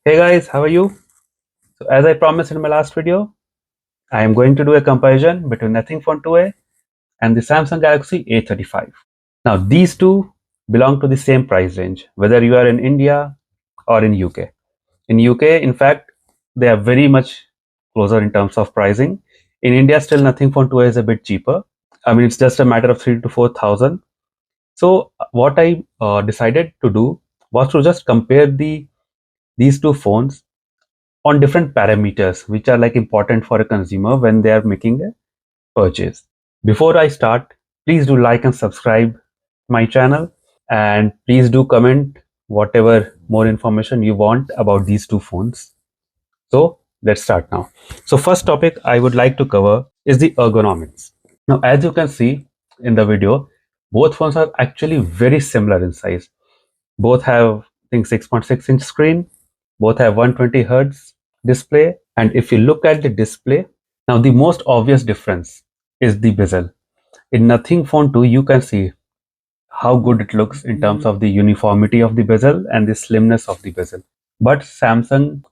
Hey guys, how are you? So as I promised in my last video, I am going to do a comparison between Nothing Phone 2a and the Samsung Galaxy A35. Now these two belong to the same price range, whether you are in India or in UK. In UK, in fact, they are very much closer in terms of pricing. In India, still Nothing Phone 2a is a bit cheaper. I mean, it's just a matter of 3 to 4,000. So what I decided to do was to just compare these two phones on different parameters which are like important for a consumer when they are making a purchase. Before I start, please do like and subscribe my channel, and please do comment whatever more information you want about these two phones. So let's start now. So first topic I would like to cover is the ergonomics. Now as you can see in the video, both phones are actually very similar in size. Both have, I think, 6.6-inch screen. Both have 120 Hz display. And if you look at the display, now the most obvious difference is the bezel. In Nothing Phone 2, you can see how good it looks in terms of the uniformity of the bezel and the slimness of the bezel. But Samsung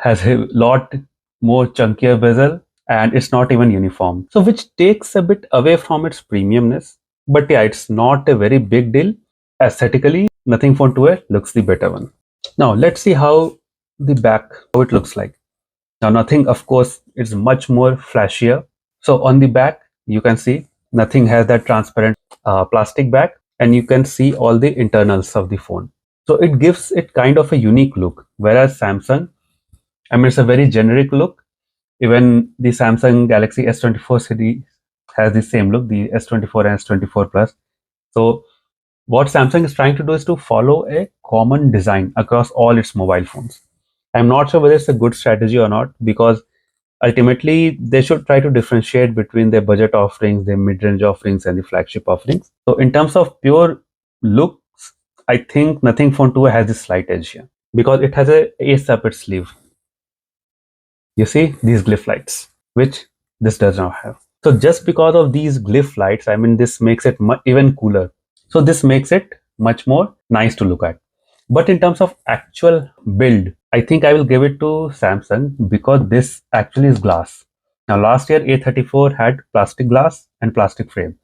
has a lot more chunkier bezel and it's not even uniform. So which takes a bit away from its premiumness. But yeah, it's not a very big deal. Aesthetically, Nothing Phone 2a looks the better one. Now let's see how the back, how it looks like. Now Nothing, of course, is much more flashier. So on the back, you can see Nothing has that transparent plastic back, and you can see all the internals of the phone. So it gives it kind of a unique look. Whereas Samsung, I mean, it's a very generic look. Even the Samsung Galaxy S24 series has the same look, the S24 and S24 Plus. So what Samsung is trying to do is to follow a common design across all its mobile phones. I'm not sure whether it's a good strategy or not, because ultimately they should try to differentiate between their budget offerings, their mid-range offerings, and the flagship offerings. So in terms of pure looks, I think Nothing Phone 2 has this slight edge here because it has a separate sleeve. You see these glyph lights, which this does not have. So just because of these glyph lights, I mean, this makes it even cooler. So this makes it much more nice to look at. But in terms of actual build, I think I will give it to Samsung because this actually is glass. Now last year A34 had plastic glass and plastic frame.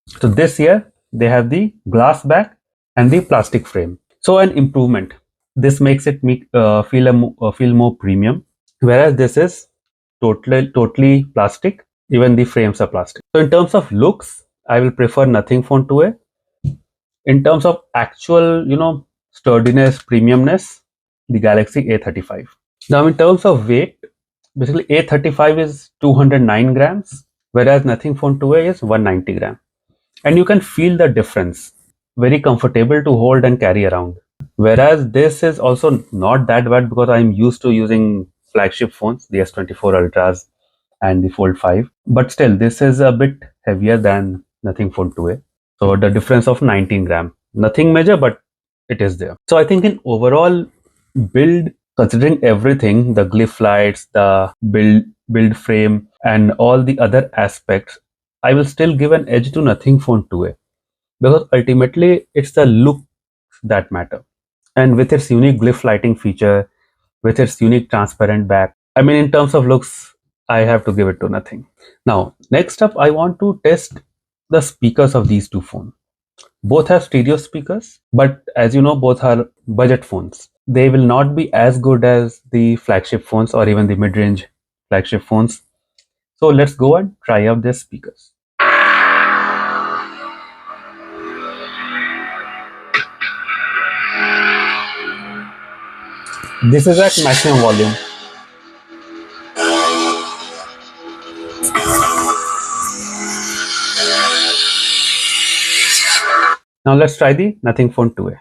So this year they have the glass back and the plastic frame. So an improvement. This makes it feel more premium. Whereas this is totally plastic. Even the frames are plastic. So in terms of looks, I will prefer Nothing Phone 2a. In terms of actual, sturdiness, premiumness, the Galaxy A35. Now in terms of weight, basically A35 is 209 grams, whereas Nothing Phone 2a is 190 grams. And you can feel the difference. Very comfortable to hold and carry around. Whereas this is also not that bad because I'm used to using flagship phones, the S24 Ultras and the Fold 5. But still, this is a bit heavier than Nothing Phone 2a. So the difference of 19 gram. Nothing major, but it is there. So I think in overall build, considering everything, the glyph lights, the build frame, and all the other aspects, I will still give an edge to Nothing Phone 2a because ultimately it's the look that matter. And with its unique glyph lighting feature, with its unique transparent back, I mean, in terms of looks, I have to give it to Nothing. Now, next up, I want to test the speakers of these two phones. Both have stereo speakers, but as you know, both are budget phones. They will not be as good as the flagship phones or even the mid-range flagship phones. So let's go and try out their speakers. This is at maximum volume. Now let's try the Nothing Phone 2a.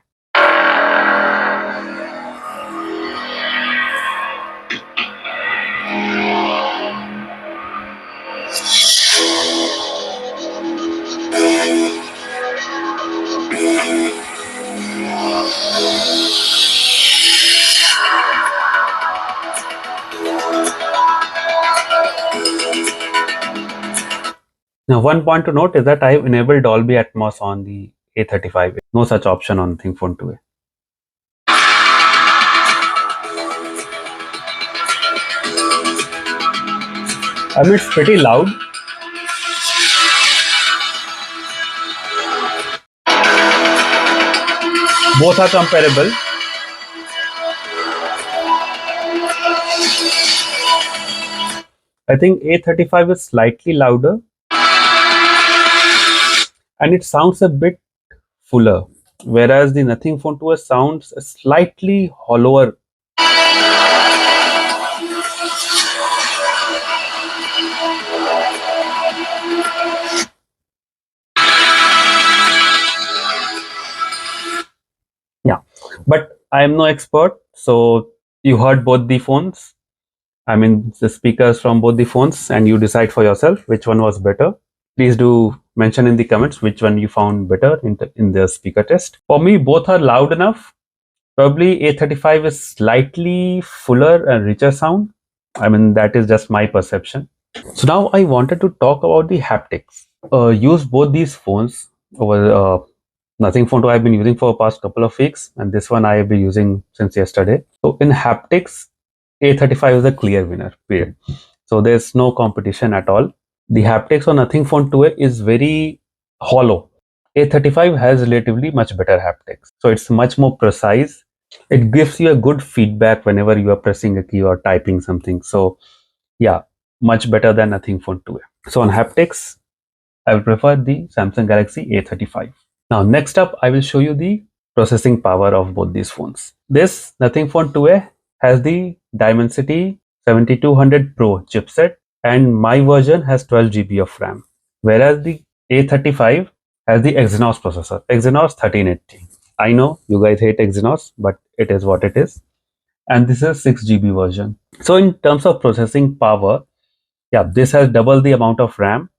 Now, one point to note is that I have enabled Dolby Atmos on the A35. No such option on Nothing Phone 2a. I mean, it's pretty loud. Both are comparable. I think A35 is slightly louder and it sounds a bit fuller, whereas the Nothing Phone 2S sounds slightly hollower. Yeah, but I am no expert, so you heard both the phones. I mean, the speakers from both the phones, and you decide for yourself which one was better. Please do mention in the comments which one you found better in the speaker test. For me, both are loud enough. Probably A35 is slightly fuller and richer sound. I mean, that is just my perception. So now I wanted to talk about the haptics. Use both these phones over Nothing Phone 2 I've been using for the past couple of weeks, and this one I have been using since yesterday. So in haptics, A35 is a clear winner, period. So there's no competition at all. The haptics on Nothing Phone 2 is very hollow. A35 has relatively much better haptics. So it's much more precise. It gives you a good feedback whenever you are pressing a key or typing something. So yeah, much better than Nothing Phone 2. So on haptics, I will prefer the Samsung Galaxy A35. Now next up, I will show you the processing power of both these phones. This Nothing Phone 2A has the Dimensity 7200 Pro chipset and my version has 12 GB of RAM. Whereas the A35 has the Exynos processor, Exynos 1380. I know you guys hate Exynos, but it is what it is. And this is 6 GB version. So in terms of processing power, yeah, this has double the amount of RAM,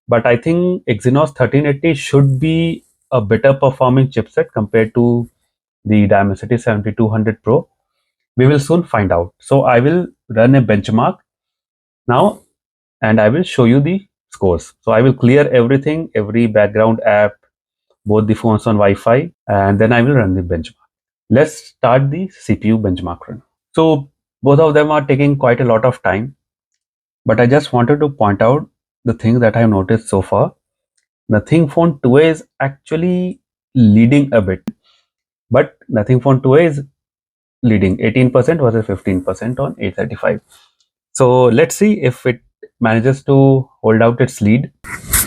but I think Exynos 1380 should be a better performing chipset compared to the Dimensity 7200 Pro. We will soon find out. So I will run a benchmark now and I will show you the scores. So I will clear everything, every background app, both the phones on Wi-Fi, and then I will run the benchmark. Let's start the CPU benchmark run. So both of them are taking quite a lot of time, but I just wanted to point out the thing that I have noticed so far. Nothing Phone 2A is actually leading a bit, but Nothing Phone 2A is leading 18% versus 15% on A35. So let's see if it manages to hold out its lead.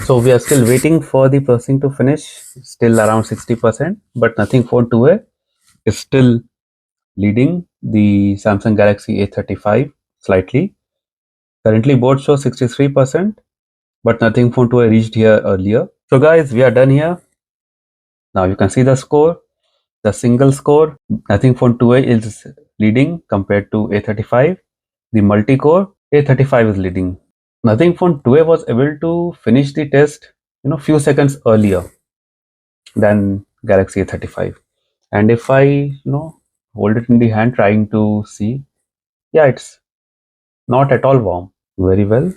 So we are still waiting for the processing to finish, still around 60%, but Nothing Phone 2A is still leading the Samsung Galaxy A35 slightly. Currently both show 63%, but Nothing Phone 2A reached here earlier. So guys, we are done here. Now you can see the score. The single score, Nothing Phone 2A is leading compared to A35. The multi-core, A35 is leading. Nothing Phone 2A was able to finish the test, few seconds earlier than Galaxy A35. And if I, hold it in the hand trying to see, yeah, it's not at all warm. Very well.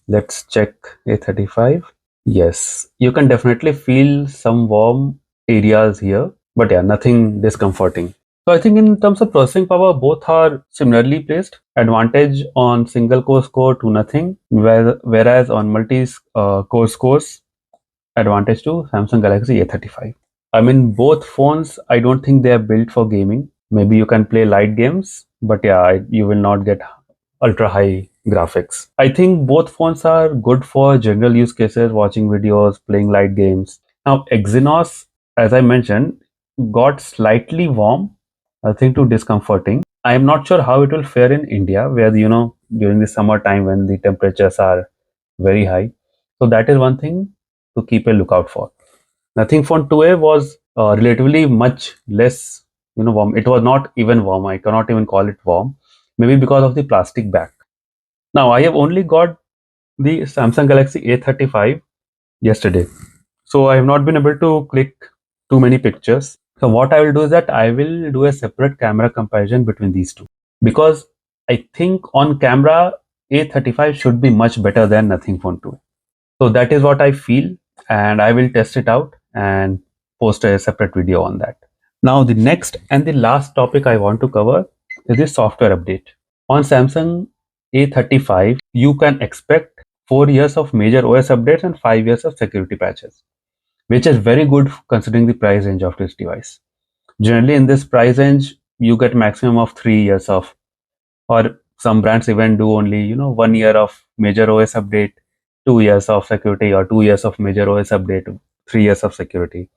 Let's check A35. Yes, you can definitely feel some warm areas here, but yeah, nothing discomforting. So I think in terms of processing power, both are similarly placed. Advantage on single core score to nothing, whereas on multi core scores, advantage to Samsung Galaxy A35. I mean, both phones, I don't think they are built for gaming. Maybe you can play light games, but yeah, you will not get ultra high graphics. I think both phones are good for general use cases, watching videos, playing light games. Now, Exynos, as I mentioned, got slightly warm, I think too discomforting. I am not sure how it will fare in India, where during the summer time when the temperatures are very high. So that is one thing to keep a lookout for. Nothing Phone 2A was relatively much less, warm. It was not even warm. I cannot even call it warm. Maybe because of the plastic back. Now I have only got the Samsung Galaxy A35 yesterday, so I have not been able to click too many pictures. So what I will do is that I will do a separate camera comparison between these two, because I think on camera A35 should be much better than Nothing Phone 2. So that is what I feel, and I will test it out and post a separate video on that. Now the next and the last topic I want to cover is the software update. On Samsung A35, you can expect 4 years of major OS updates and 5 years of security patches, which is very good considering the price range of this device. Generally, in this price range, you get maximum of 3 years of, or some brands even do only 1 year of major OS update, 2 years of security, or 2 years of major OS update, 3 years of security.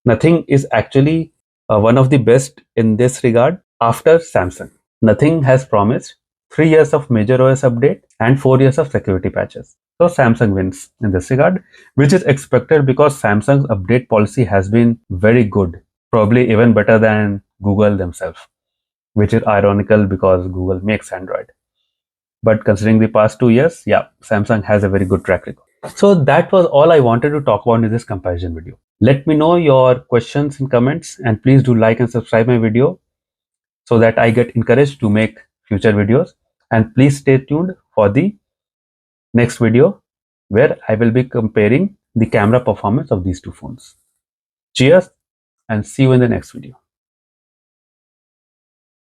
Nothing is actually one of the best in this regard after Samsung. Nothing has promised 3 years of major OS update and 4 years of security patches. So Samsung wins in this regard, which is expected because Samsung's update policy has been very good, probably even better than Google themselves, which is ironical because Google makes Android. But considering the past 2 years, yeah, Samsung has a very good track record. So that was all I wanted to talk about in this comparison video. Let me know your questions in comments, and please do like and subscribe my video so that I get encouraged to make future videos. And please stay tuned for the next video where I will be comparing the camera performance of these two phones. Cheers and see you in the next video.